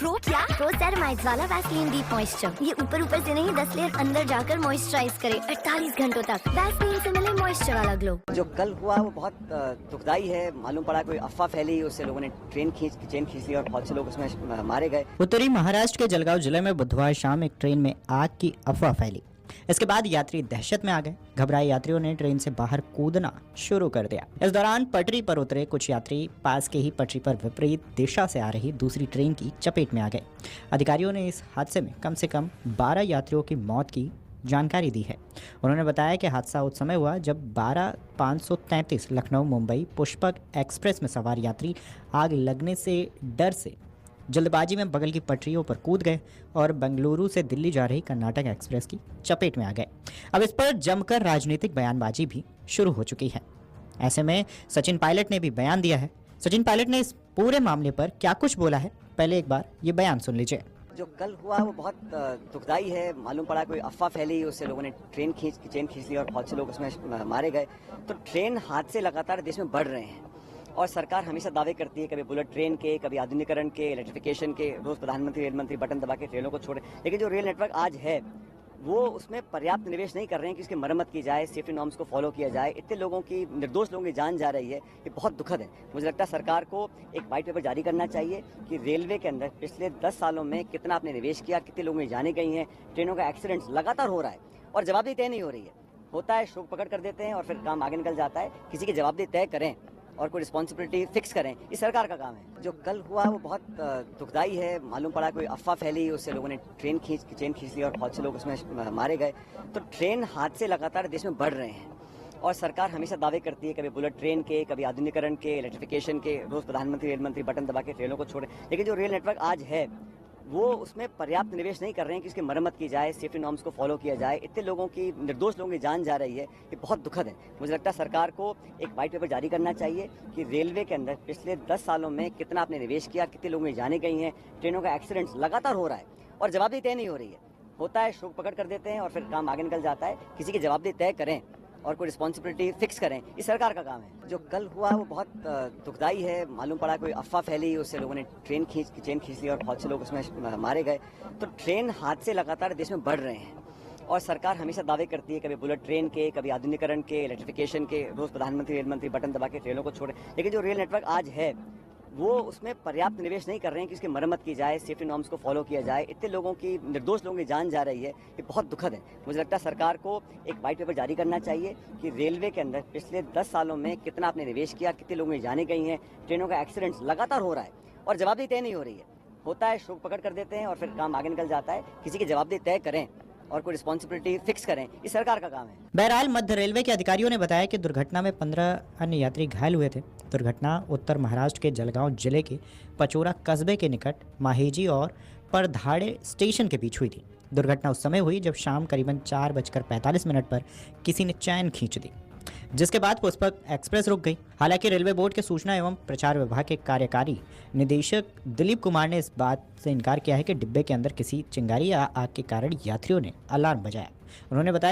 Pro ceramides वाला Vaseline deep moisture. ये ऊपर से नहीं 10 लेयर अंदर जाकर मॉइस्चराइज करे 48 घंटों तक। वैसलीन से मिले मॉइस्चर वाला ग्लो। जो कल हुआ वो बहुत दुखदाई है। मालूम पड़ा कोई अफवाह फैली, उससे लोगों ने चेन खींच ली और बहुत से लोग उसमें मारे गए। उत्तरी महाराष्ट्र के जलगांव जिले में बुधवार शाम एक ट्रेन में आग की अफवाह फैली। इसके बाद यात्री दहशत में आ गए। घबराए यात्रियों ने ट्रेन से बाहर कूदना शुरू कर दिया। इस दौरान पटरी पर उतरे कुछ यात्री पास के ही पटरी पर विपरीत दिशा से आ रही दूसरी ट्रेन की चपेट में आ गए। अधिकारियों ने इस हादसे में कम से कम 12 यात्रियों की मौत की जानकारी दी है। उन्होंने बताया कि हादसा उस समय हुआ जब 12-533 लखनऊ मुंबई पुष्पक एक्सप्रेस में सवार यात्री आग लगने से डर से जल्दबाजी में बगल की पटरियों पर कूद गए और बेंगलुरु से दिल्ली जा रही कर्नाटक एक्सप्रेस की चपेट में आ गए। अब इस पर जमकर राजनीतिक बयानबाजी भी शुरू हो चुकी है। ऐसे में सचिन पायलट ने भी बयान दिया है। सचिन पायलट ने इस पूरे मामले पर क्या कुछ बोला है, पहले एक बार ये बयान सुन लीजिए। जो कल हुआ वो बहुत दुखदाई है। मालूम पड़ा कोई अफवाह फैली, उससे लोगों ने चेन खींच ली और बहुत से लोग उसमें मारे गए। तो ट्रेन हादसे लगातार देश में बढ़ रहे हैं और सरकार हमेशा दावे करती है, कभी बुलेट ट्रेन के, कभी आधुनिकीकरण के, इलेक्ट्रिफिकेशन के। रोज प्रधानमंत्री रेल मंत्री बटन दबा के ट्रेनों को छोड़े, लेकिन जो रेल नेटवर्क आज है वो उसमें पर्याप्त निवेश नहीं कर रहे हैं कि उसकी मरम्मत की जाए, सेफ्टी नॉर्म्स को फॉलो किया जाए। इतने लोगों की, निर्दोष लोगों की जान जा रही है, ये बहुत दुखद है। मुझे लगता है सरकार को एक व्हाइट पेपर जारी करना चाहिए कि रेलवे के अंदर पिछले 10 सालों में कितना आपने निवेश किया, कितने लोगों की जानें गई हैं। ट्रेनों का एक्सीडेंट्स लगातार हो रहा है और जवाबदेही तय नहीं हो रही है। होता है, शोक पकड़ कर देते हैं और फिर काम आगे निकल जाता है। किसी की जवाबदेही तय करें और कोई रिस्पॉन्सिबिलिटी फिक्स करें, ये सरकार का काम है। जो कल हुआ वो बहुत दुखदाई है। मालूम पड़ा कोई अफवाह फैली, उससे लोगों ने चेन खींच ली और बहुत से लोग उसमें मारे गए। तो ट्रेन हादसे लगातार देश में बढ़ रहे हैं और सरकार हमेशा दावे करती है, कभी बुलेट ट्रेन के, कभी आधुनिकीकरण के, इलेक्ट्रिफिकेशन के। रोज प्रधानमंत्री रेल मंत्री बटन दबा के ट्रेनों को छोड़े, लेकिन जो रेल नेटवर्क आज है वो उसमें पर्याप्त निवेश नहीं कर रहे हैं कि उसकी मरम्मत की जाए, सेफ्टी नॉर्म्स को फॉलो किया जाए। इतने लोगों की, निर्दोष लोगों की जान जा रही है, ये बहुत दुखद है। मुझे लगता है सरकार को एक व्हाइट पेपर जारी करना चाहिए कि रेलवे के अंदर पिछले 10 सालों में कितना आपने निवेश किया, कितने लोगों की जानें गई हैं। ट्रेनों का एक्सीडेंट्स लगातार हो रहा है और जवाबदेही तय नहीं हो रही है। होता है, शोक पकड़ कर देते हैं और फिर काम आगे निकल जाता है। किसी की जवाबदेही तय करें और कोई रिस्पॉन्सिबिलिटी फिक्स करें, ये सरकार का काम है। जो कल हुआ वो बहुत दुखदाई है। मालूम पड़ा कोई अफवाह फैली, उससे लोगों ने चेन खींच ली और बहुत से लोग उसमें मारे गए। तो ट्रेन हादसे लगातार देश में बढ़ रहे हैं और सरकार हमेशा दावे करती है, कभी बुलेट ट्रेन के, कभी आधुनिकीकरण के, इलेक्ट्रिफिकेशन के। रोज प्रधानमंत्री रेल मंत्री बटन दबा के ट्रेनों को छोड़े, लेकिन जो रेल नेटवर्क आज है वो उसमें पर्याप्त निवेश नहीं कर रहे हैं कि उसकी मरम्मत की जाए, सेफ्टी नॉर्म्स को फॉलो किया जाए। इतने लोगों की, निर्दोष लोगों की जान जा रही है, ये बहुत दुखद है। मुझे लगता है सरकार को एक व्हाइट पेपर जारी करना चाहिए कि रेलवे के अंदर पिछले 10 सालों में कितना आपने निवेश किया, कितने लोगों की जानें गई हैं। ट्रेनों का एक्सीडेंट्स लगातार हो रहा है और जवाबदेही तय नहीं हो रही है। होता है, शोक पकड़ कर देते हैं और फिर काम आगे निकल जाता है। किसी की जवाबदेही तय करें और कोई रिस्पॉन्सिबिलिटी फिक्स करें, ये सरकार का काम है। बहरहाल मध्य रेलवे के अधिकारियों ने बताया कि दुर्घटना में 15 अन्य यात्री घायल हुए थे। दुर्घटना उत्तर महाराष्ट्र के जलगांव जिले के पचोरा कस्बे के निकट माहेजी और परधाड़े स्टेशन के बीच हुई थी। दुर्घटना उस समय हुई जब शाम करीबन 4:45 पर किसी ने चैन खींच दी, जिसके बाद पुष्पक एक्सप्रेस रुक गई। हालांकि रेलवे बोर्ड के सूचना एवं प्रचार विभाग के कार्यकारी निदेशक दिलीप कुमार ने इस बात से इनकार किया है कि डिब्बे के अंदर किसी चिंगारी या आग के कारण यात्रियों ने अलार्म बजाया। उन्होंने बताया